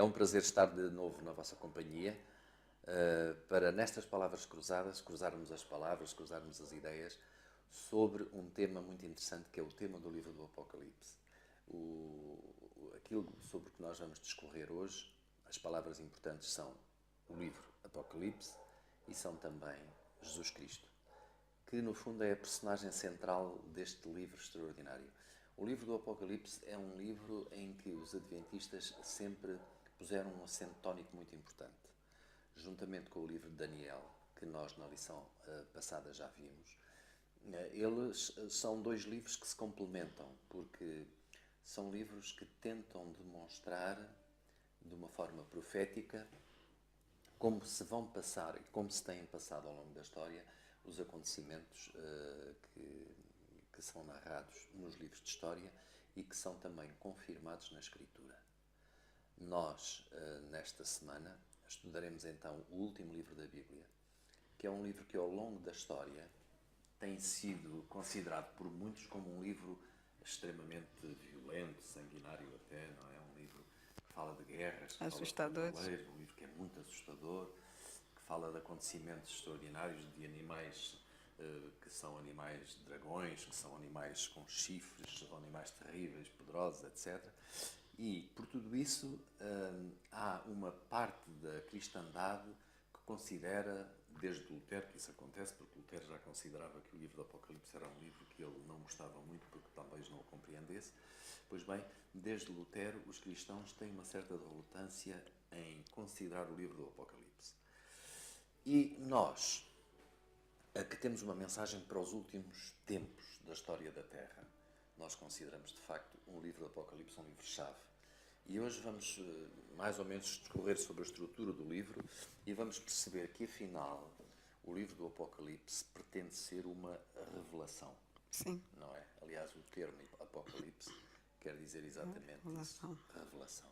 um prazer estar de novo na vossa companhia para, nestas palavras cruzadas, cruzarmos as palavras, cruzarmos as ideias sobre um tema muito interessante que é o tema do livro do Apocalipse. Aquilo sobre o que nós vamos discorrer hoje, as palavras importantes são o livro Apocalipse e são também Jesus Cristo, que no fundo é a personagem central deste livro extraordinário. O livro do Apocalipse é um livro em que os adventistas sempre puseram um acento tónico muito importante. Juntamente com o livro de Daniel, que nós na lição passada já vimos, eles são dois livros que se complementam, porque são livros que tentam demonstrar de uma forma profética como se vão passar e como se têm passado ao longo da história os acontecimentos que são narrados nos livros de história e que são também confirmados na Escritura. Nós, nesta semana, estudaremos então o último livro da Bíblia, que é um livro que ao longo da história tem sido considerado por muitos como um livro extremamente violento, sanguinário até, não é? Um livro que fala de guerras, que assustador, fala de um livro que é muito assustador, que fala de acontecimentos extraordinários, de animais que são animais de dragões, que são animais com chifres, são animais terríveis, poderosos, etc. E, por tudo isso, há uma parte da cristandade que considera, desde Lutero que isso acontece, porque Lutero já considerava que o livro do Apocalipse era um livro que ele não gostava muito, porque talvez não o compreendesse. Pois bem, desde Lutero, os cristãos têm uma certa relutância em considerar o livro do Apocalipse. E nós, que temos uma mensagem para os últimos tempos da história da Terra, nós consideramos, de facto, um livro do Apocalipse um livro-chave. E hoje vamos, mais ou menos, discorrer sobre a estrutura do livro e vamos perceber que, afinal, o livro do Apocalipse pretende ser uma revelação. Sim. Não é? Aliás, o termo Apocalipse quer dizer exatamente isso, revelação.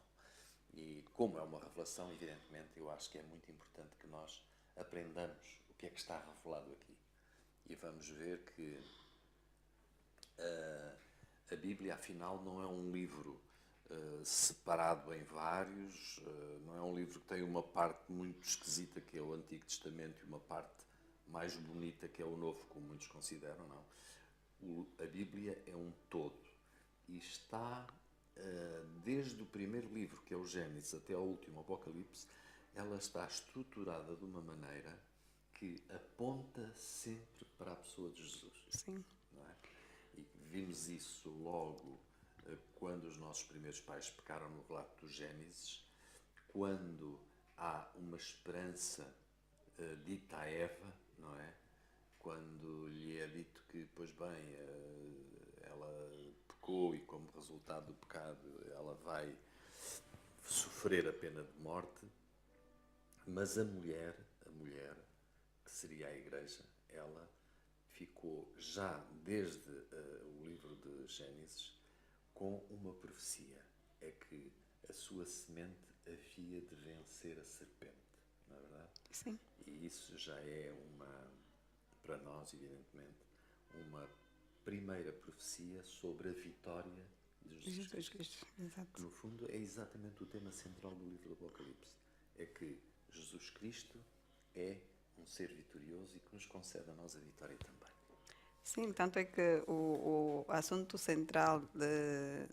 E como é uma revelação, evidentemente, eu acho que é muito importante que nós aprendamos o que é que está revelado aqui. E vamos ver que a Bíblia, afinal, não é um livro separado em vários, não é um livro que tem uma parte muito esquisita, que é o Antigo Testamento, e uma parte mais bonita, que é o Novo, como muitos consideram, não. A Bíblia é um todo e está, desde o primeiro livro, que é o Gênesis, até ao último, Apocalipse, ela está estruturada de uma maneira que aponta sempre para a pessoa de Jesus. Sim. Não é? E vimos isso logo quando os nossos primeiros pais pecaram no relato do Gênesis, quando há uma esperança dita a Eva, não é? Quando lhe é dito que, pois bem, ela pecou e como resultado do pecado ela vai sofrer a pena de morte, mas a mulher, que seria a Igreja, ela ficou já desde o livro de Gênesis com uma profecia, é que a sua semente havia de vencer a serpente, não é verdade? Sim. E isso já é para nós, evidentemente, uma primeira profecia sobre a vitória de Jesus Cristo. Exato. Que no fundo é exatamente o tema central do livro do Apocalipse. É que Jesus Cristo é um ser vitorioso e que nos concede a nós a vitória também. Sim, tanto é que o assunto central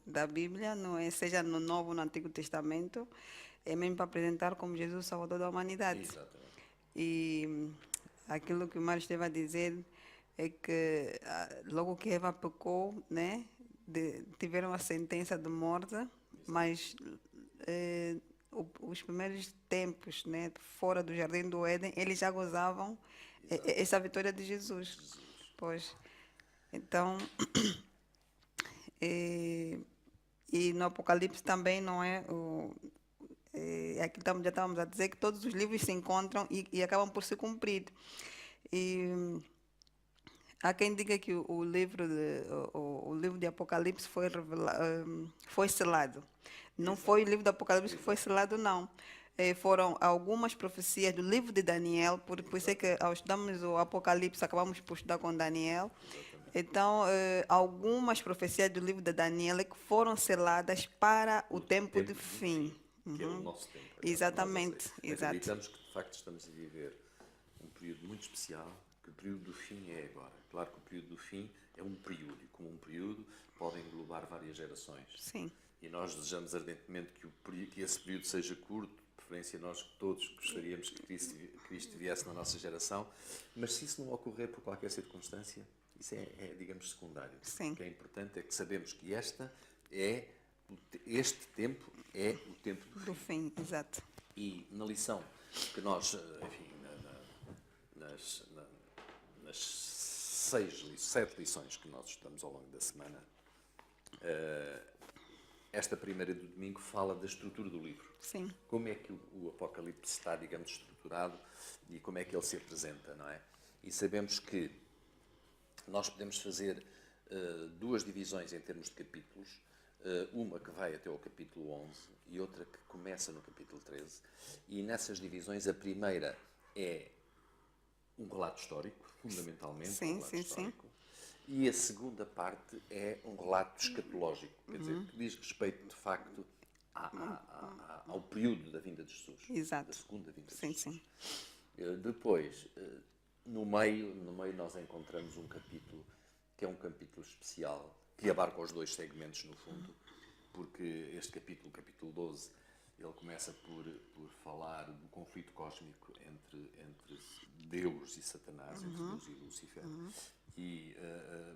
da Bíblia, não é, seja no Novo ou no Antigo Testamento, é mesmo para apresentar como Jesus o Salvador da humanidade. Exatamente. E aquilo que o Mário esteve a dizer é que logo que Eva pecou, né, tiveram a sentença de morte, mas os primeiros tempos, né, fora do Jardim do Éden, eles já gozavam essa vitória de Jesus. Pois. Então, e no Apocalipse também não é aqui já estávamos a dizer que todos os livros se encontram e acabam por se cumprir. E há quem diga que o livro de Apocalipse foi selado. Não foi o livro do Apocalipse que foi selado, não. Foram algumas profecias do livro de Daniel, por isso é que ao estudarmos o Apocalipse acabamos por estudar com Daniel. Então, algumas profecias do livro de Daniel é que foram seladas para o tempo de fim. que é o nosso tempo. Exatamente, Nós exato. acreditamos que, de facto, estamos a viver um período muito especial, que o período do fim é agora. Claro que o período do fim é um período, e como um período pode englobar várias gerações. Sim. E nós desejamos ardentemente que esse período seja curto, de preferência nós todos gostaríamos que Cristo viesse na nossa geração, mas se isso não ocorrer por qualquer circunstância, isso digamos, secundário. Sim. O que é importante é que sabemos que este tempo é o tempo Do fim, exato. e na lição que nós, enfim, nas 7 lições que nós estudamos ao longo da semana, esta primeira do domingo fala da estrutura do livro. Sim. Como é que o Apocalipse está, digamos, estruturado e como é que ele se apresenta, não é? E sabemos que nós podemos fazer 2 divisões em termos de capítulos, uma que vai até ao capítulo 11 e outra que começa no capítulo 13. E nessas divisões, a primeira é um relato histórico, fundamentalmente, Sim, um relato sim, histórico. E a segunda parte é um relato escatológico, quer dizer, que diz respeito, de facto, ao período da vinda de Jesus. Exato. Da segunda vinda de Sim, Jesus. sim. Depois, no meio nós encontramos um capítulo que é um capítulo especial, que abarca os 2 segmentos, no fundo, porque este capítulo, o capítulo 12, ele começa por falar do conflito cósmico entre Deus e Satanás, entre Deus e Lúcifer, e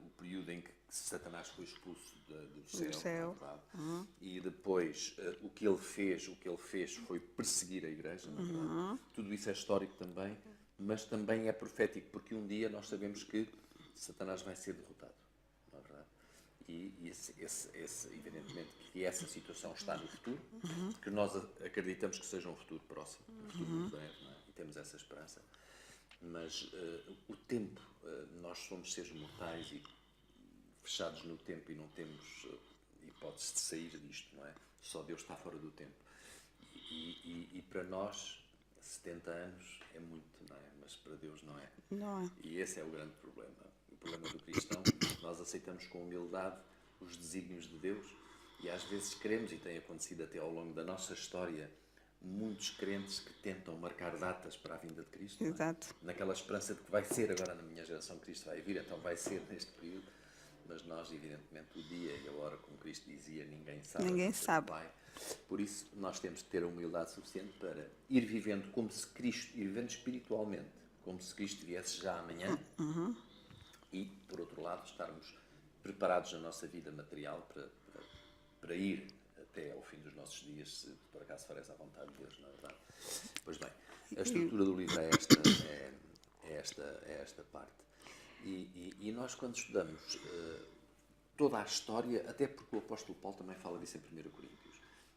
o período em que Satanás foi expulso do céu. Na verdade. E depois o que ele fez foi perseguir a Igreja, na verdade. Tudo isso é histórico também, mas também é profético, porque um dia nós sabemos que Satanás vai ser derrotado, na verdade. E evidentemente que essa situação está no futuro, que nós acreditamos que seja um futuro próximo, um futuro muito breve, não é? E temos essa esperança. Mas o tempo, nós somos seres mortais e fechados no tempo e não temos hipótese de sair disto, não é? Só Deus está fora do tempo. E para nós, 70 anos é muito, não é? Mas para Deus não é. Não é. E esse é o grande problema. O problema do cristão, nós aceitamos com humildade os desígnios de Deus e às vezes queremos, e tem acontecido até ao longo da nossa história, muitos crentes que tentam marcar datas para a vinda de Cristo. Exato. Não é? Naquela esperança de que vai ser agora na minha geração, Cristo vai vir, então vai ser neste período. Mas nós, evidentemente, o dia e a hora, como Cristo dizia, ninguém sabe. Ninguém sabe. Pai. Por isso, nós temos de ter a humildade suficiente para ir vivendo como se Cristo, ir vivendo espiritualmente, como se Cristo viesse já amanhã. E, por outro lado, estarmos preparados na nossa vida material para ir até ao fim dos nossos dias, se por acaso for essa a vontade de Deus, na verdade. Pois bem, a estrutura do livro é esta parte. E nós, quando estudamos toda a história, até porque o apóstolo Paulo também fala disso em 1 Coríntios,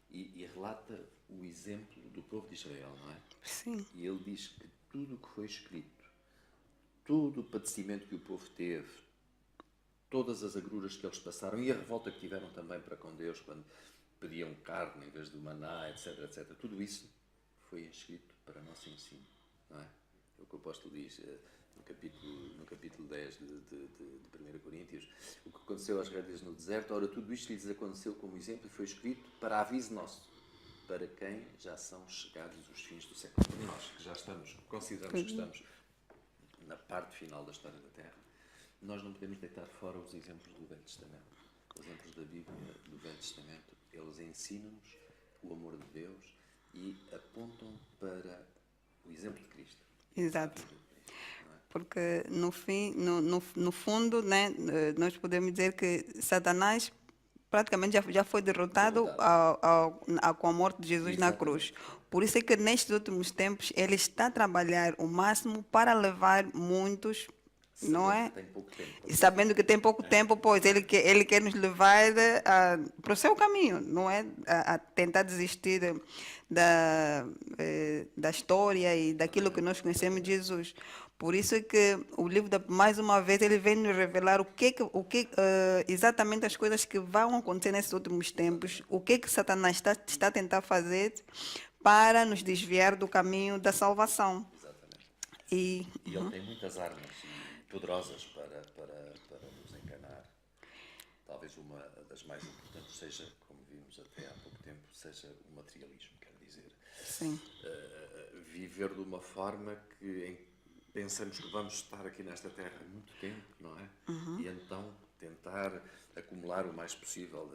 e relata o exemplo do povo de Israel, não é? Sim. E ele diz que tudo o que foi escrito, todo o padecimento que o povo teve, todas as agruras que eles passaram e a revolta que tiveram também para com Deus quando pediam carne em vez do maná, etc, etc. Tudo isso foi escrito para nosso ensino, não é? É o que o apóstolo diz no capítulo 10 de 1 Coríntios. O que aconteceu às rédeas no deserto, ora, tudo isto lhes aconteceu como exemplo e foi escrito para aviso nosso, para quem já são chegados os fins do século. Para nós, que já consideramos que estamos na parte final da história da Terra, nós não podemos deitar fora os exemplos do Velho Testamento. Os exemplos da Bíblia, do Velho Testamento, eles ensinam-nos o amor de Deus e apontam para o exemplo de Cristo. Exato. Porque no fim, no fundo, né, nós podemos dizer que Satanás praticamente já foi derrotado com a morte de Jesus na cruz. Por isso é que nestes últimos tempos ele está a trabalhar o máximo para levar muitos, não é? Tem pouco tempo. E sabendo que tem pouco tempo, pois ele quer nos levar para o seu caminho, não é? A tentar desistir da história e daquilo que nós conhecemos de Jesus. Por isso é que o livro, mais uma vez, ele vem nos revelar exatamente as coisas que vão acontecer nesses últimos tempos, o que Satanás está a tentar fazer para nos desviar do caminho da salvação. Exatamente. E ele tem muitas armas poderosas para nos enganar. Talvez uma das mais importantes seja, como vimos até há pouco tempo, seja o materialismo, quer Sim. Viver de uma forma que pensamos que vamos estar aqui nesta terra muito tempo, não é? E então tentar acumular o mais possível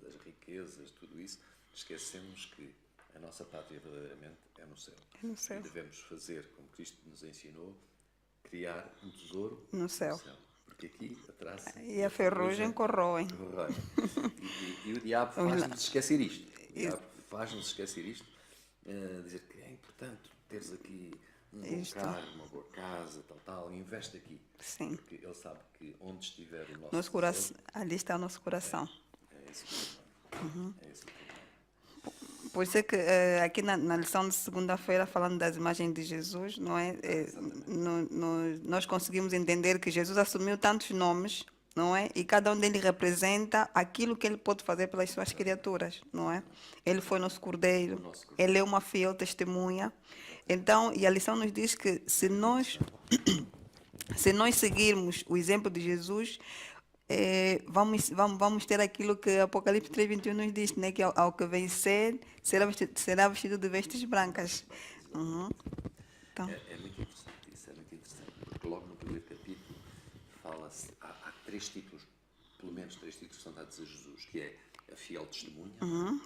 das riquezas, tudo isso, esquecemos que a nossa pátria verdadeiramente é no céu. É no céu. E devemos fazer, como Cristo nos ensinou, criar um tesouro No céu. Porque aqui a traça E a ferrugem corroem. corrói. E o diabo faz-nos esquecer isto. O diabo faz-nos esquecer isto, dizer que é importante teres aqui um bom Isto. carro, uma boa casa, tal, investe aqui. Sim. Porque ele sabe que onde estiver o nosso Nosso coração, ali está o nosso coração. tesouro, é esse o problema. É esse o problema. Por isso é que aqui na lição de segunda-feira, falando das imagens de Jesus, não é? Nós conseguimos entender que Jesus assumiu tantos nomes, não é? E cada um deles representa aquilo que ele pode fazer pelas suas criaturas, não é? Ele foi nosso cordeiro, ele é uma fiel testemunha. Então, e a lição nos diz que se nós seguirmos o exemplo de Jesus, vamos ter aquilo que Apocalipse 3:21 nos diz, né? Que ao que vencer será vestido de vestes brancas. Uhum. Então, É muito interessante isso, é muito interessante, porque logo no primeiro capítulo fala-se, há três títulos, pelo menos três títulos que são dados a Jesus, que é a fiel testemunha,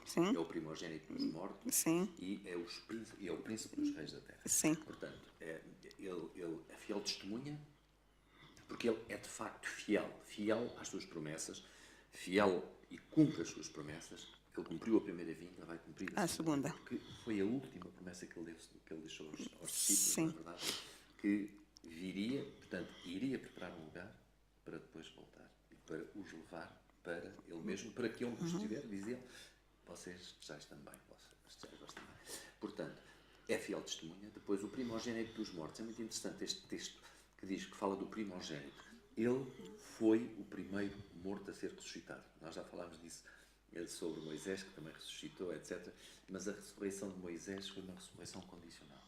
sim. é o primogênito dos mortos Sim. e é o príncipe dos reis da terra. Sim. Portanto, ele é fiel testemunha, porque ele é de facto fiel às suas promessas, fiel e cumpre as suas promessas. Ele cumpriu a primeira vinda, vai cumprir A segunda. porque foi a última promessa que ele deixou aos discípulos, Sim. na verdade, que viria, portanto, iria preparar um lugar para depois voltar e para os levar para ele mesmo, para que onde estiver, dizia, vocês estejais também, vós também. Portanto, é fiel testemunha. Depois, o primogênito dos mortos. É muito interessante este texto que diz, que fala do primogênito. Ele foi o primeiro morto a ser ressuscitado. Nós já falámos disso sobre Moisés, que também ressuscitou, etc. Mas a ressurreição de Moisés foi uma ressurreição condicional.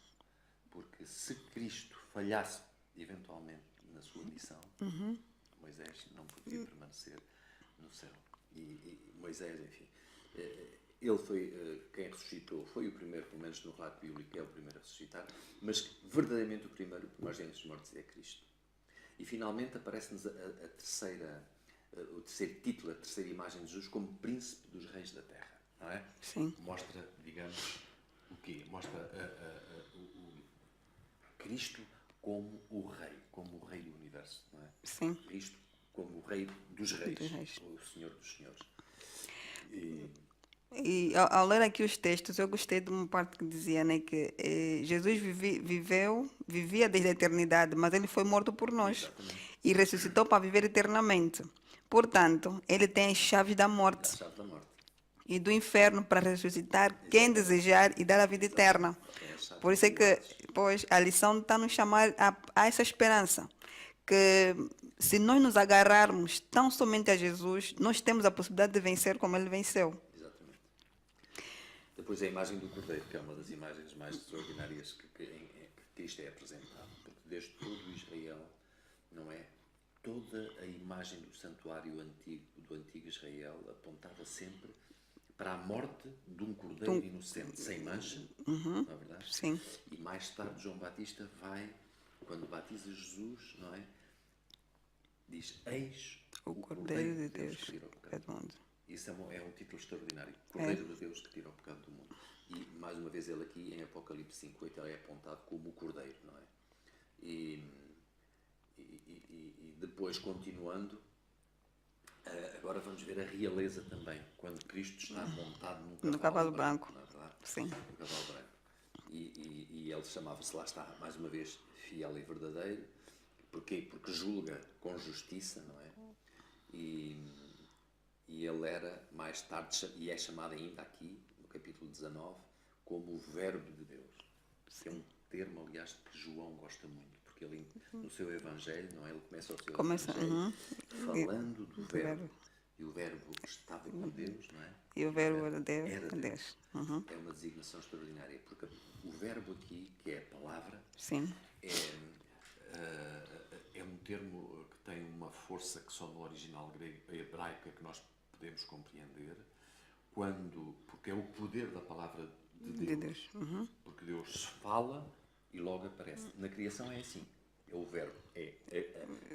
Porque se Cristo falhasse, eventualmente, na sua missão, Moisés não podia permanecer no céu. E Moisés, enfim, ele foi quem ressuscitou, foi o primeiro, pelo menos no relato bíblico, é o primeiro a ressuscitar, mas verdadeiramente o primogênito dos mortos é Cristo. E finalmente aparece-nos o terceiro título, a terceira imagem de Jesus como príncipe dos reis da terra, não é? Sim. Mostra, digamos, o quê? Mostra o Cristo como o rei do universo, não é? Sim. Cristo como o rei dos reis, Dos reis. o Senhor dos senhores. E ao ler aqui os textos, eu gostei de uma parte que dizia, né, que Jesus vivia desde a eternidade, mas ele foi morto por nós. Exatamente. E ressuscitou para viver eternamente. Portanto, ele tem as chaves da A morte chave da morte. e do inferno para ressuscitar quem desejar e dar a vida eterna. É a chave Por isso é da que, morte. pois, a lição está nos chamar a essa esperança, que se nós nos agarrarmos tão somente a Jesus, nós temos a possibilidade de vencer como ele venceu. Exatamente. Depois a imagem do Cordeiro, que é uma das imagens mais extraordinárias que Cristo é apresentado. Porque desde todo Israel, não é? Toda a imagem do santuário antigo, do antigo Israel, apontava sempre para a morte de um cordeiro inocente, sem mancha, não é verdade? Sim. E mais tarde João Batista vai, quando batiza Jesus, não é? Diz, eis O Cordeiro de Deus que tira o pecado é do mundo. Isso é um título extraordinário. Cordeiro de Deus que tira o pecado do mundo. E, mais uma vez, ele aqui, em Apocalipse 5:8, ele é apontado como o Cordeiro, não é? E depois, continuando, agora vamos ver a realeza também, quando Cristo está montado num cavalo branco. Não é verdade? Sim. Um cavalo branco. E ele chamava-se, lá está, mais uma vez, fiel e verdadeiro. Porquê? Porque julga com justiça, não é? E ele era, mais tarde, e é chamado ainda aqui, no capítulo 19, como o Verbo de Deus. Que é um termo, aliás, que João gosta muito, porque ele, no seu Evangelho, não é? Ele começa o seu Evangelho falando do Verbo. E o Verbo estava com Deus, não é? E o Verbo era Era Deus. É uma designação extraordinária, porque o Verbo aqui, que é a palavra, Sim. é um termo que tem uma força que só no original hebraico é que nós podemos compreender, porque é o poder da palavra De Deus. Uhum. Porque Deus fala e logo aparece. Na criação é assim. É o verbo. É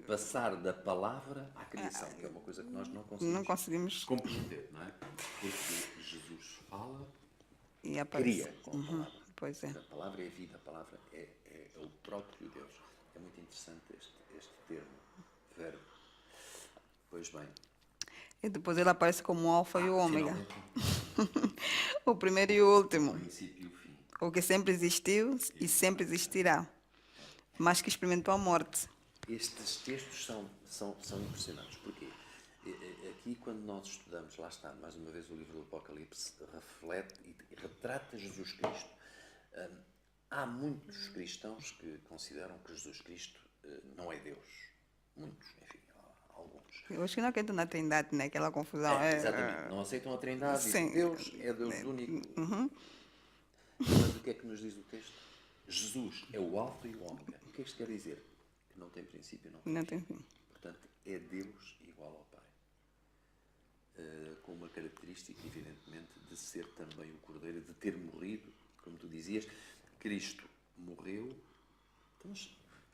passar da palavra à criação, que é uma coisa que nós não Não conseguimos conseguimos. compreender, não é? Porque Jesus fala, E aparece. cria com a palavra. Pois é. A palavra é vida, a palavra é o próprio Deus. É muito interessante este termo, verbo. Pois bem, E depois ele aparece como o alfa e o ômega. finalmente, O primeiro e o o último. princípio e o fim. O que sempre existiu e sempre existirá. Mas que experimentou a morte. Estes textos são impressionantes. Porquê? Aqui, quando nós estudamos, lá está, mais uma vez, o livro do Apocalipse reflete e retrata Jesus Cristo. Há muitos cristãos que consideram que Jesus Cristo não é Deus. Muitos, enfim, há alguns. Eu acho que não acredito na Trindade, né? Aquela confusão. Exatamente. Não aceitam a Trindade. Sim. Dizem Deus é Deus único. Mas o que é que nos diz o texto? Jesus é o Alfa e o Ômega. O que é que isto quer dizer? Que não tem princípio, não tem Não fim. tem fim. Portanto, é Deus igual ao Pai. Com uma característica, evidentemente, de ser também o Cordeiro, de ter morrido, como tu dizias, Cristo morreu. Então, mas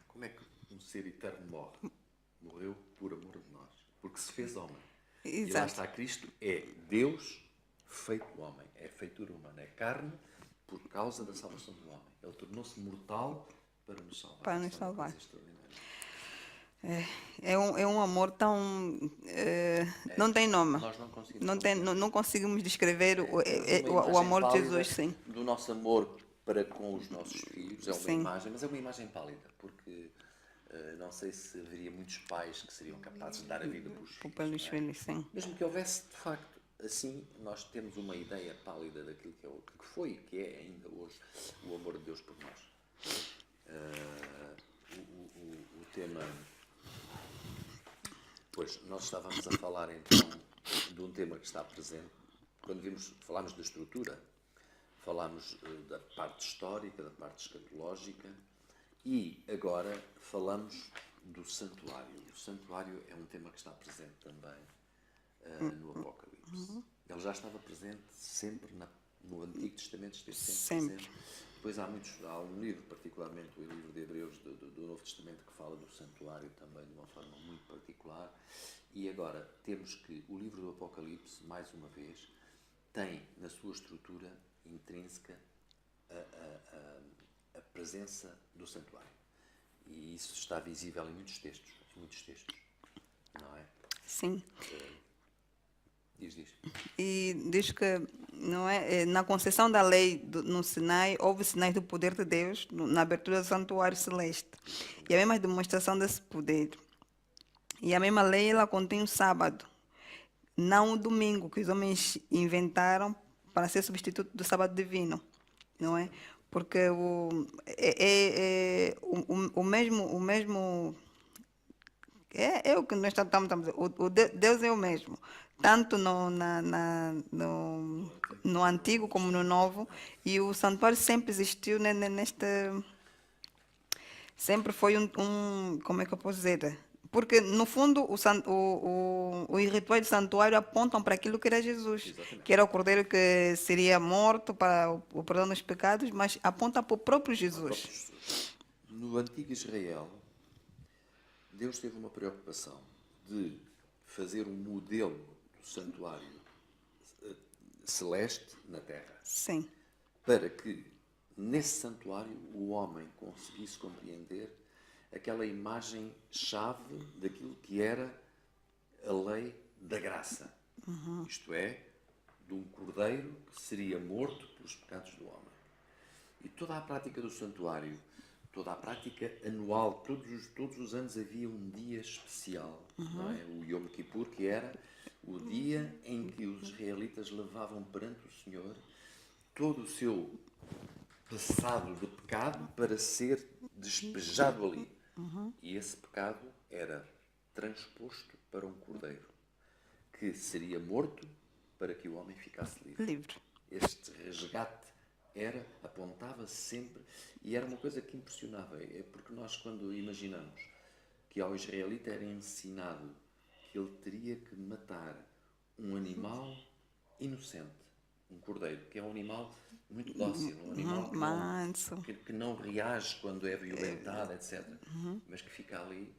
como é que um ser eterno morre? Morreu por amor de nós, porque se fez homem. E lá Exato. está, Cristo é Deus feito homem, é feitura humana, é carne por causa da salvação do homem. Ele tornou-se mortal para nos salvar. Para nos Isso é uma coisa salvar. extraordinária. É um amor tão. Não tem nome. Nós não conseguimos Não conseguimos descrever Temos uma o imagem amor de pálida Jesus, sim. do nosso amor para com os nossos filhos. É uma Sim. imagem, mas é uma imagem pálida, porque não sei se haveria muitos pais que seriam capazes de dar a vida pelos filhos. Pelos não é? filhos, sim. Mesmo que houvesse, de facto, assim, nós temos uma ideia pálida daquilo que foi e que é ainda hoje o amor de Deus por nós. O tema... Pois, nós estávamos a falar então de um tema que está presente. Quando falámos da estrutura, falámos da parte histórica, da parte escatológica e agora falamos do santuário. O santuário é um tema que está presente também no Apocalipse. Ele já estava presente sempre no Antigo Testamento, esteve sempre presente. Depois há um livro, particularmente o livro de Hebreus do Novo Testamento, que fala do santuário também de uma forma muito particular. E agora temos que o livro do Apocalipse, mais uma vez, tem na sua estrutura intrínseca a presença do santuário. E isso está visível em muitos textos, não é? Sim. Diz. E diz que não é, na concessão da lei no Sinai, houve sinais do poder de Deus na abertura do santuário celeste. E a mesma demonstração desse poder. E a mesma lei, ela contém o sábado, não o domingo, que os homens inventaram para ser substituto do sábado divino, não é? Porque o mesmo é o que nós estamos a dizer. Deus é o mesmo, tanto no Antigo como no Novo, e o santuário sempre existiu sempre foi como é que eu posso dizer? Porque, no fundo, os rituais do santuário apontam para aquilo que era Jesus. Exatamente. Que era o cordeiro que seria morto para o perdão dos pecados, mas aponta para o próprio Jesus. No Antigo Israel, Deus teve uma preocupação de fazer um modelo do santuário celeste na Terra. Sim. Para que, nesse santuário, o homem conseguisse compreender aquela imagem-chave daquilo que era a lei da graça. Isto é, de um cordeiro que seria morto pelos pecados do homem. E toda a prática do santuário, toda a prática anual, todos os anos havia um dia especial, não é? O Yom Kippur, que era o dia em que os israelitas levavam perante o Senhor todo o seu passado de pecado para ser despejado ali. E esse pecado era transposto para um cordeiro que seria morto para que o homem ficasse livre. Este resgate apontava sempre, e era uma coisa que impressionava, é porque nós, quando imaginamos que ao israelita era ensinado que ele teria que matar um animal inocente um cordeiro, que é um animal muito dócil, um animal Manso. que não reage quando é violentado, etc. Mas que fica ali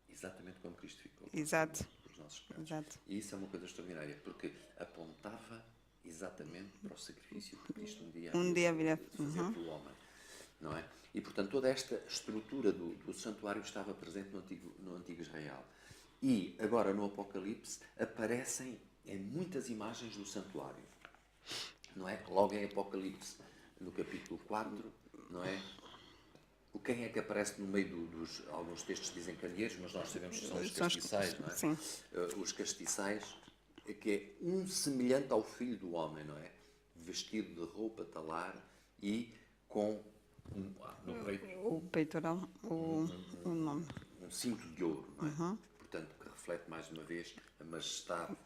exatamente como Cristo ficou Exato. pelos nossos pecados. Exato. E isso é uma coisa extraordinária, porque apontava exatamente para o sacrifício que Cristo um dia viria. fazer pelo homem. Não é? E, portanto, toda esta estrutura do santuário estava presente no antigo Israel. E, agora, no Apocalipse, aparecem em muitas imagens do santuário. Não é? Logo em Apocalipse, no capítulo 4, não é? Quem é que aparece no meio dos... Alguns textos dizem candeeiros, mas nós sabemos que são os castiçais, não é? Sim. Os castiçais, que é um semelhante ao Filho do Homem, não é? Vestido de roupa talar e com no peito O peitoral, o nome. um cinto de ouro, não é? Portanto, que reflete mais uma vez a majestade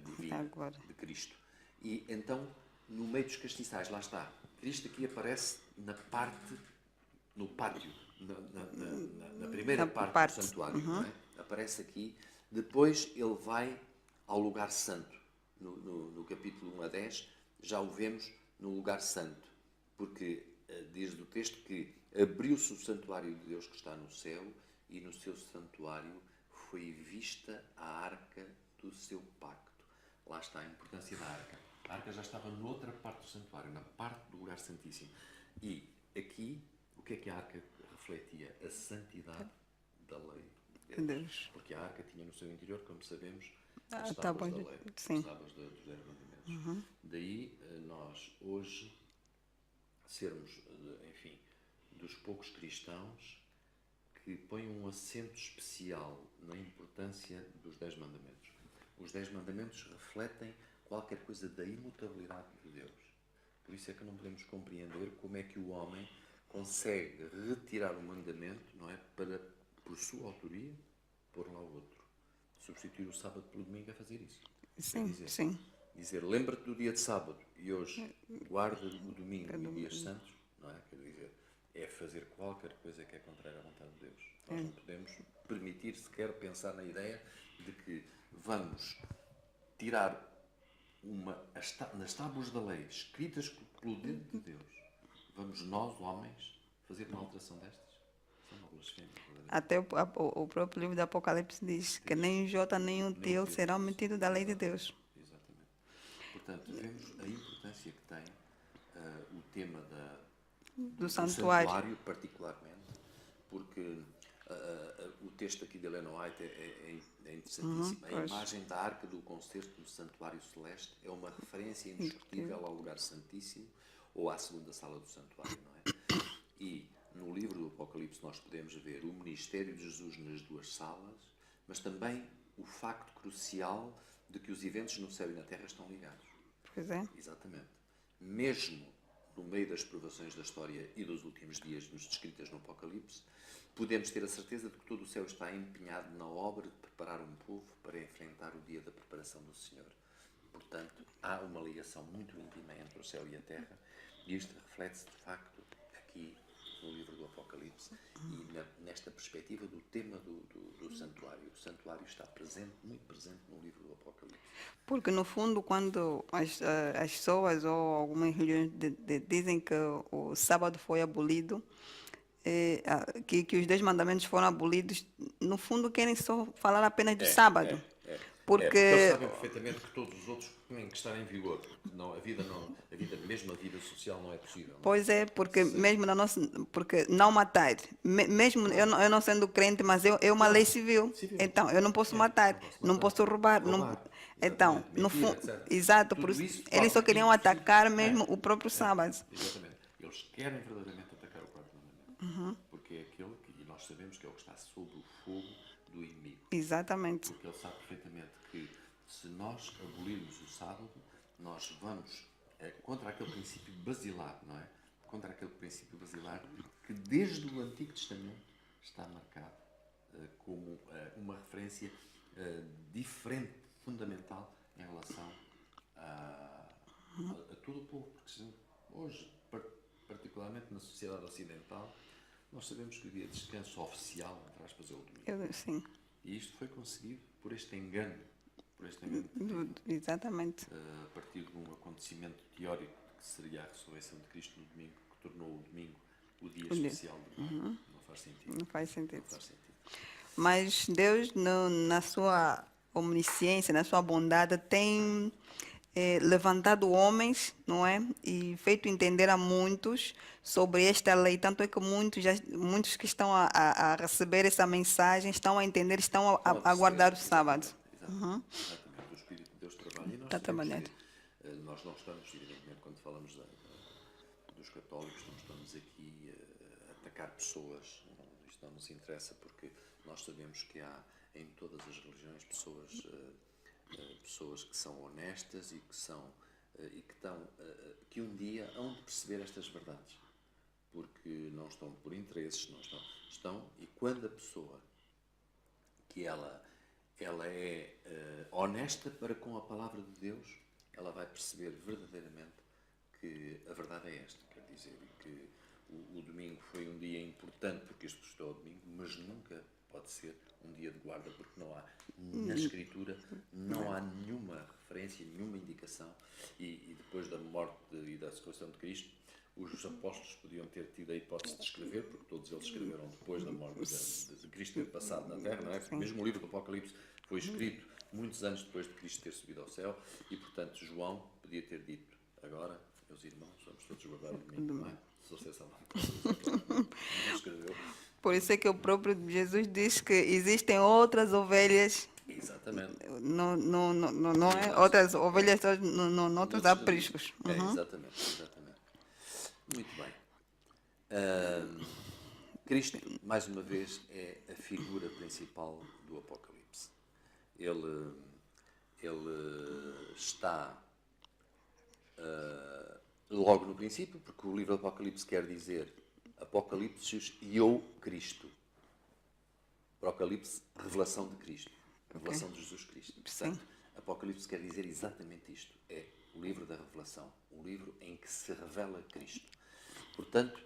divina Agora. de Cristo. E então, no meio dos castiçais, lá está. Cristo aqui aparece no pátio, na primeira parte do santuário, não é? Aparece aqui. Depois ele vai ao lugar santo. No capítulo 1 a 10, já o vemos no lugar santo. Porque diz do texto que abriu-se o santuário de Deus que está no céu e no seu santuário foi vista a arca do seu pacto. Lá está a importância da arca. A arca já estava noutra parte do santuário, na parte do lugar santíssimo. E aqui, o que é que a arca refletia? A santidade da lei de Deus. Porque a arca tinha no seu interior, como sabemos, as Tá tábuas bom. da lei, Sim. as tábuas dos 10 mandamentos. Daí nós hoje sermos, enfim, dos poucos cristãos que põem um acento especial na importância dos 10 mandamentos. Os 10 mandamentos refletem qualquer coisa da imutabilidade de Deus. Por isso é que não podemos compreender como é que o homem consegue retirar o mandamento, não é, para, por sua autoria, pôr lá o outro. Substituir o sábado pelo domingo é fazer isso. Sim, sim. Dizer, lembra-te do dia de sábado e hoje guarda o domingo e dias santos, não é? Quer dizer, é fazer qualquer coisa que é contrária à vontade de Deus. Nós não podemos permitir sequer pensar na ideia de que vamos tirar nas tábuas da lei, escritas pelo dedo de Deus, vamos nós, homens, fazer uma alteração destas? Isso é uma blasfémia. Até o próprio livro do Apocalipse diz que nem o jota nem o teu serão metidos da lei de Deus. Exatamente. Portanto, vemos a importância que tem o tema do santuário, particularmente, porque o texto aqui de Ellen White é interessantíssimo. A imagem da arca do concerto no santuário celeste é uma referência indiscutível ao lugar santíssimo ou à segunda sala do santuário, não é? E no livro do Apocalipse nós podemos ver o ministério de Jesus nas duas salas, mas também o facto crucial de que os eventos no céu e na terra estão ligados. Pois é. Exatamente. Mesmo no meio das provações da história e dos últimos dias nos descritas no Apocalipse, podemos ter a certeza de que todo o céu está empenhado na obra de preparar um povo para enfrentar o dia da preparação do Senhor. Portanto, há uma ligação muito íntima entre o céu e a terra, e isto reflete-se, de facto, aqui no livro do Apocalipse e nesta perspectiva do tema do santuário. O santuário está muito presente no livro do Apocalipse. Porque, no fundo, quando as pessoas ou algumas religiões dizem que o sábado foi abolido, que os 10 mandamentos foram abolidos, no fundo querem só falar apenas do sábado. Porque eles sabem perfeitamente que todos os outros têm que estar em vigor. Não, mesmo a vida social não é possível. Não? Pois é, porque mesmo na nossa, porque não matar, mesmo eu não sendo crente, mas é uma lei civil. Então eu não posso matar, não posso roubar, então no fundo, exato, por isso eles só queriam atacar mesmo o próprio sábado. Exatamente. Eles querem verdadeiramente atacar o quarto mandamento, porque é aquele que nós sabemos que é o que está sob o fogo do inimigo. Exatamente. Porque ele sabe perfeitamente que se nós abolirmos o sábado, nós vamos contra aquele princípio basilar, não é? Contra aquele princípio basilar que desde o Antigo Testamento está marcado como uma referência diferente, fundamental em relação a todo o povo. Porque hoje, particularmente na sociedade ocidental, nós sabemos que o dia de descanso oficial, entre aspas, é o domingo. Sim. E isto foi conseguido por este engano por esta mente, Exatamente. a partir de um acontecimento teórico que seria a ressurreição de Cristo no domingo, que tornou o domingo o dia O dia. especial do domingo. Não faz sentido. Não faz sentido. Não faz sentido. Mas Deus, na sua omnisciência, na sua bondade, tem levantado homens, não é? E feito entender a muitos sobre esta lei. Tanto é que muitos que estão a receber essa mensagem estão a entender, estão a perceber, guardar o sábado. Exatamente. Exatamente. O Espírito de Deus trabalha e nós Está sabemos trabalhando. que nós não estamos, evidentemente, quando falamos dos católicos, não estamos aqui a atacar pessoas. Isto não nos interessa porque nós sabemos que há em todas as religiões pessoas que são honestas e que um dia hão de perceber estas verdades, porque não estão por interesses, não estão, e quando a pessoa que ela é honesta para com a palavra de Deus, ela vai perceber verdadeiramente que a verdade é esta, quer dizer, que o domingo foi um dia importante porque isto custou ao domingo, mas nunca pode ser um dia de guarda, porque não há, na Escritura, não há nenhuma referência, nenhuma indicação, e depois da morte e da ressurreição de Cristo, os apóstolos podiam ter tido a hipótese de escrever, porque todos eles escreveram depois da morte de Cristo ter passado na Terra, não é? Mesmo o livro do Apocalipse foi escrito muitos anos depois de Cristo ter subido ao céu, e portanto João podia ter dito: agora, meus irmãos, vamos todos guardar o domingo, não é? Se você salvar, não escreveu. Por isso é que o próprio Jesus diz que existem outras ovelhas. Exatamente. Não é? Outras ovelhas noutros apriscos. Exatamente. Muito bem. Cristo, mais uma vez, é a figura principal do Apocalipse. Ele está logo no princípio, porque o livro do Apocalipse quer dizer Apocalipse e ou Cristo. Apocalipse, revelação de Cristo. Revelação de Jesus Cristo. Portanto, Apocalipse quer dizer exatamente isto. É o livro da revelação. O livro em que se revela Cristo. Portanto,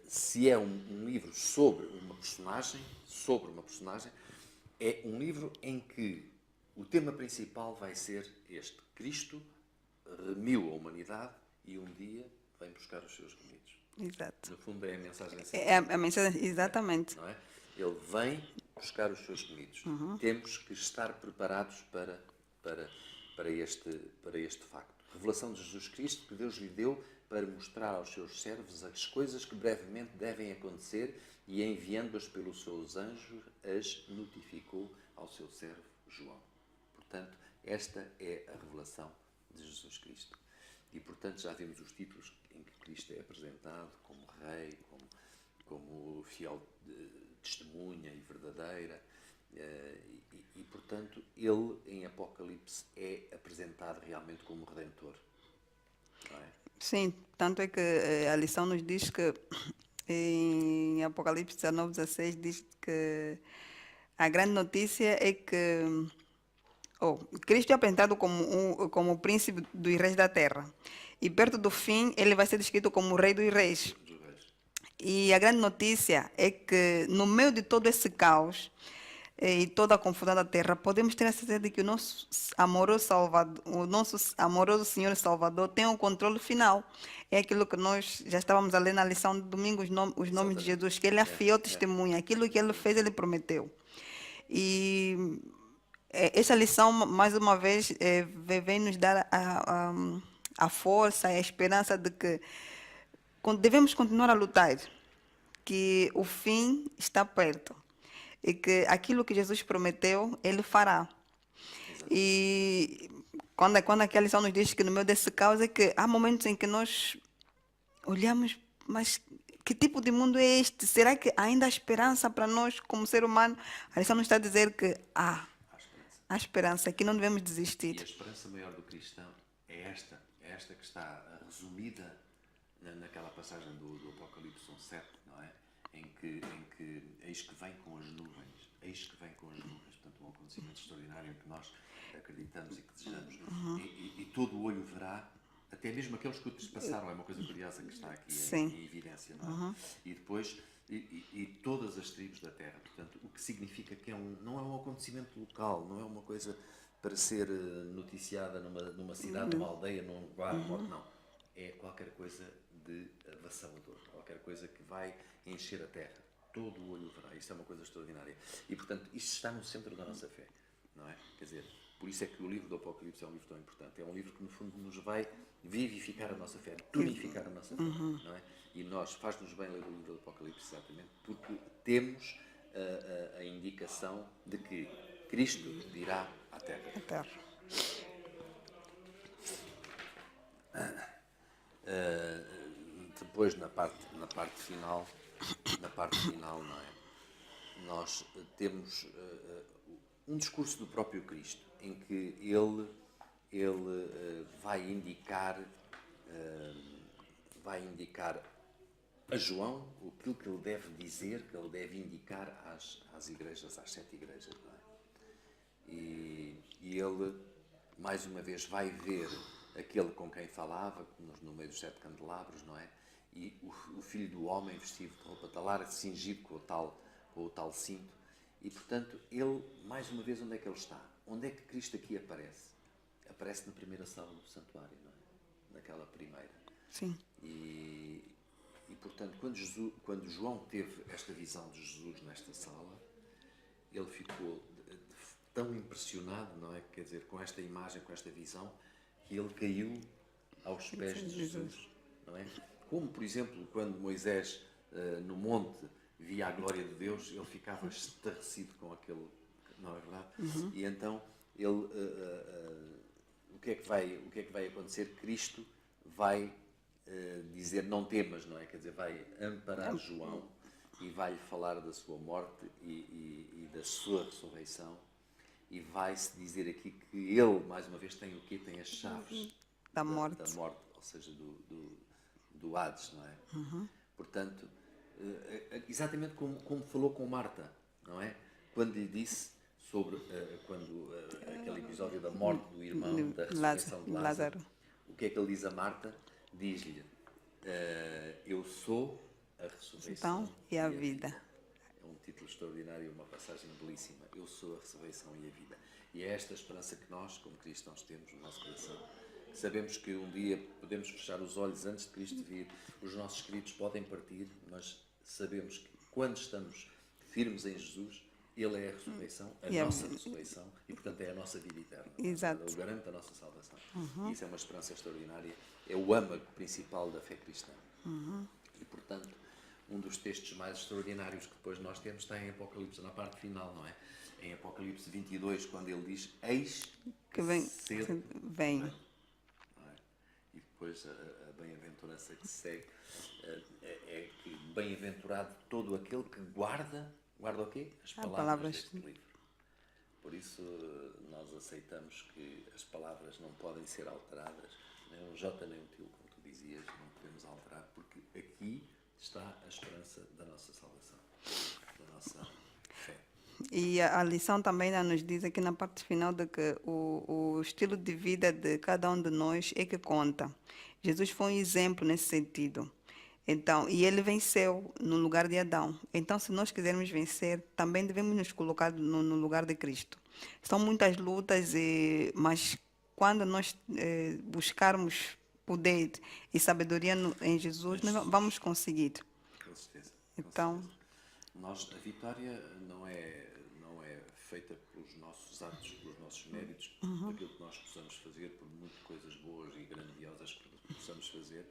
se é um livro sobre uma personagem, é um livro em que o tema principal vai ser este. Cristo remiu a humanidade e um dia vem buscar os seus remidos. Exato. No fundo é a mensagem central. É a mensagem, exatamente. Não é? Ele vem buscar os seus remidos. Temos que estar preparados para este facto. Revelação de Jesus Cristo que Deus lhe deu para mostrar aos seus servos as coisas que brevemente devem acontecer, e enviando-as pelos seus anjos as notificou ao seu servo João. Portanto, esta é a revelação de Jesus Cristo. E, portanto, já vimos os títulos em que Cristo é apresentado como Rei, como fiel testemunha e verdadeira. E, portanto, ele, em Apocalipse, é apresentado realmente como Redentor. Não é? Sim, tanto é que a lição nos diz que em Apocalipse 19:16 diz que a grande notícia é que Cristo é apresentado como o príncipe dos reis da terra. E perto do fim, ele vai ser descrito como o rei dos reis. E a grande notícia é que, no meio de todo esse caos e toda a confusão da terra, podemos ter a certeza de que o nosso amoroso Senhor e Salvador tem o controle final. É aquilo que nós já estávamos a ler na lição de domingo, os nomes de Jesus, que ele é fiel testemunha. Aquilo que ele fez, ele prometeu. E essa lição, mais uma vez, vem nos dar a força e a esperança de que devemos continuar a lutar, que o fim está perto e que aquilo que Jesus prometeu, ele fará. E quando aquela lição nos diz que no meio desse caos é que há momentos em que nós olhamos, mas que tipo de mundo é este? Será que ainda há esperança para nós como ser humano? A lição nos está a dizer que há esperança, que não devemos desistir. E a esperança maior do cristão é esta que está resumida naquela passagem do Apocalipse 1:7, não é? Em que eis que vem com as nuvens, portanto um acontecimento extraordinário em que nós acreditamos e que desejamos, e todo o olho verá, até mesmo aqueles que outros passaram. É uma coisa curiosa que está aqui em evidência, não é? E depois e todas as tribos da terra, portanto, o que significa que não é um acontecimento local, não é uma coisa para ser noticiada numa cidade, numa aldeia, num lugar remoto, não. É qualquer coisa de avassalador, qualquer coisa que vai encher a terra. Todo o olho verá. Isto é uma coisa extraordinária. E, portanto, isto está no centro da nossa fé, não é? Quer dizer, por isso é que o livro do Apocalipse é um livro tão importante. É um livro que, no fundo, nos vai vivificar a nossa fé, tonificar a nossa fé, não é? E nós, faz-nos bem ler o livro do Apocalipse, exatamente, porque temos a indicação de que Cristo virá à Terra. A terra. Depois, na parte final, não é? Nós temos um discurso do próprio Cristo, em que ele vai indicar a João aquilo que ele deve dizer, que ele deve indicar às igrejas, às 7 igrejas, não é? E ele, mais uma vez, vai ver aquele com quem falava, no meio dos 7 candelabros, não é? E o Filho do Homem, vestido de roupa talara, cingido com o tal cinto. E, portanto, ele, mais uma vez, onde é que ele está? Onde é que Cristo aqui aparece? Aparece na primeira sala do santuário, não é? Naquela primeira. Sim. E portanto, quando João teve esta visão de Jesus nesta sala, ele ficou tão impressionado, não é? Quer dizer, com esta imagem, com esta visão, que ele caiu aos pés de Jesus, não é? Como, por exemplo, quando Moisés, no monte, via a glória de Deus, ele ficava estarrecido com aquele, não é verdade? E então, ele, o que é que vai acontecer? Cristo vai dizer não temas, não é? Quer dizer, vai amparar João e vai-lhe falar da sua morte e da sua ressurreição, e vai-se dizer aqui que ele, mais uma vez, tem o quê? Tem as chaves Da morte. da morte, ou seja, do Hades, não é? Portanto, exatamente como falou com Marta, não é? Quando lhe disse sobre aquele episódio da morte do irmão, da ressurreição de Lázaro. O que é que ele diz a Marta? Diz-lhe, eu sou a ressurreição Então, e a vida. É um título extraordinário, uma passagem belíssima. Eu sou a ressurreição e a vida. E é esta esperança que nós, como cristãos, temos no nosso coração. Sabemos que um dia podemos fechar os olhos antes de Cristo vir, os nossos queridos podem partir, mas sabemos que quando estamos firmes em Jesus, Ele é a ressurreição, a nossa ressurreição, e portanto é a nossa vida eterna. Exato. Ele garante a nossa salvação. E isso é uma esperança extraordinária. É o âmago principal da fé cristã. E portanto, um dos textos mais extraordinários que depois nós temos está em Apocalipse, na parte final, não é? Em Apocalipse 22, quando ele diz, eis Que vem. cedo Vem. não é? E depois a bem-aventurança que segue é que bem-aventurado todo aquele que guarda o quê? As palavras deste livro. Por isso nós aceitamos que as palavras não podem ser alteradas, nem um J nem um til, como tu dizias, não podemos alterar, porque aqui está a esperança da nossa salvação, da nossa fé. E a lição também nos diz aqui na parte final de que o estilo de vida de cada um de nós é que conta. Jesus foi um exemplo nesse sentido. Então, e ele venceu no lugar de Adão. Então, se nós quisermos vencer, também devemos nos colocar no lugar de Cristo. São muitas lutas, mas quando nós buscarmos poder e sabedoria em Jesus, nós vamos conseguir. Com certeza. Então, A vitória não é feita pelos nossos atos, pelos nossos méritos, por aquilo que nós possamos fazer, por muitas coisas boas e grandiosas que possamos fazer.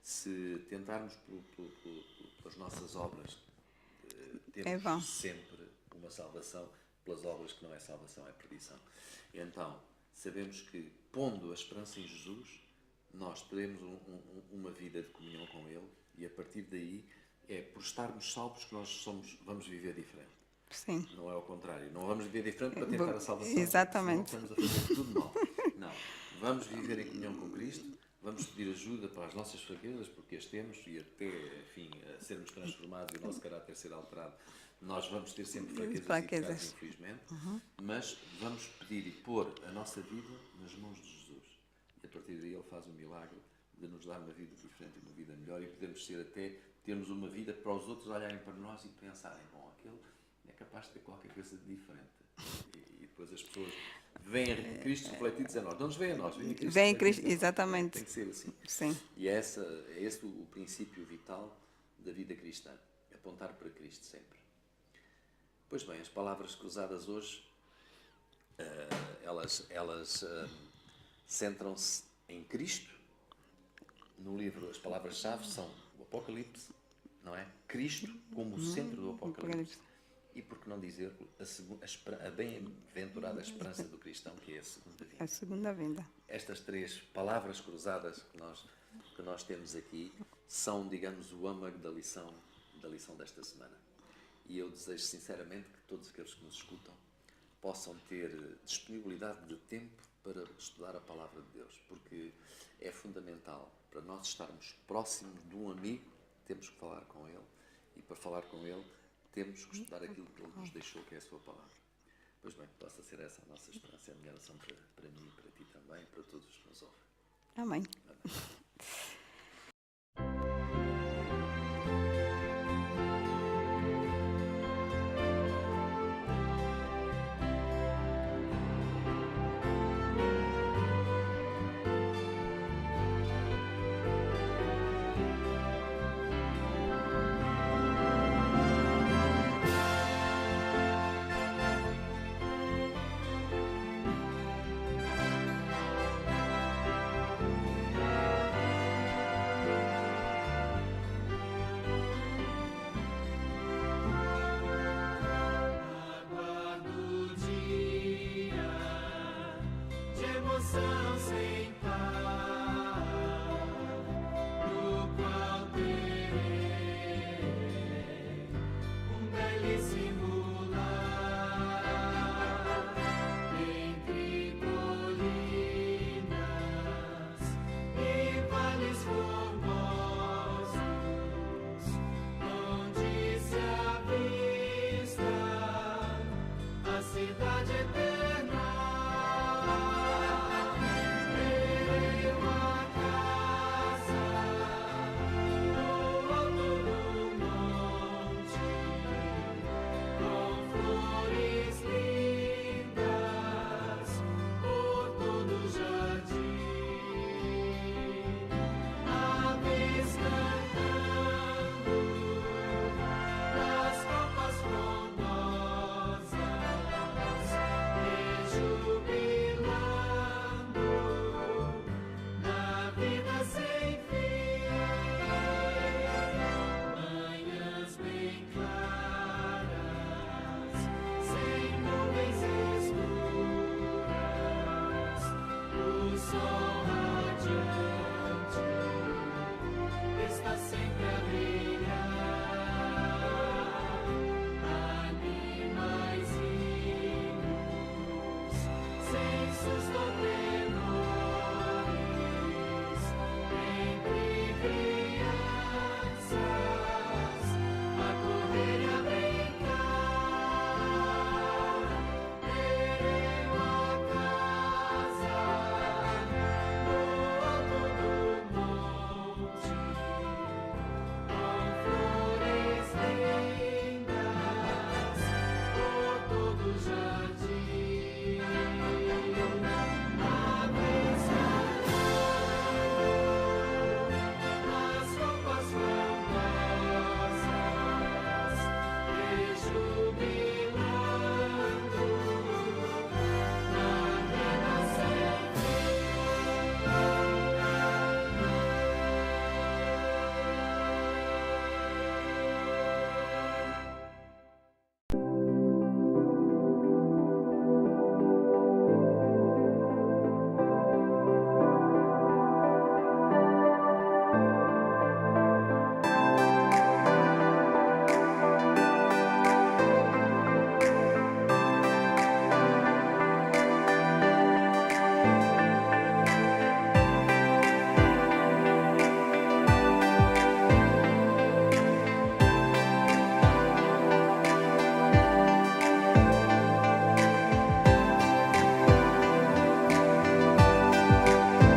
Se tentarmos pelas nossas obras, temos sempre uma salvação, pelas obras que não é salvação, é perdição. Então, sabemos que, pondo a esperança em Jesus, nós teremos uma vida de comunhão com Ele, e a partir daí é por estarmos salvos que nós vamos viver diferente. sim. Não é ao contrário. Não vamos viver diferente para tentar a salvação. Exatamente. Senão estamos a fazer tudo mal. Não. Vamos viver em comunhão com Cristo, vamos pedir ajuda para as nossas fraquezas, porque as temos, e até, enfim, a sermos transformados e o nosso caráter ser alterado, nós vamos ter sempre fraquezas e pecados, infelizmente, mas vamos pedir e pôr a nossa vida nas mãos de Jesus. E a partir daí Ele faz o milagre de nos dar uma vida diferente, uma vida melhor, e podemos termos uma vida para os outros olharem para nós e pensarem, bom, aquele é capaz de ter qualquer coisa de diferente. E depois as pessoas veem Cristo refletido em nós. Não nos veem a nós, veem Cristo Vem refletido Cristo, em nós. exatamente. Tem que ser assim. Sim. E é esse o princípio vital da vida cristã. Apontar para Cristo sempre. Pois bem, as palavras cruzadas hoje, elas centram-se em Cristo. No livro, as palavras-chave são o Apocalipse, não é? Cristo como o centro do Apocalipse. E por que não dizer a bem-aventurada esperança do cristão, que é a segunda vinda. A segunda vinda. Estas três palavras cruzadas que nós temos aqui são, digamos, o âmago da lição desta semana. E eu desejo sinceramente que todos aqueles que nos escutam possam ter disponibilidade de tempo para estudar a Palavra de Deus, porque é fundamental para nós estarmos próximos de um amigo, temos que falar com ele, e para falar com ele temos que estudar aquilo que ele nos deixou, que é a sua Palavra. Pois bem, possa ser essa a nossa esperança, é a minha oração para mim, para ti também, para todos os que nos ouvem. Amém. Amém.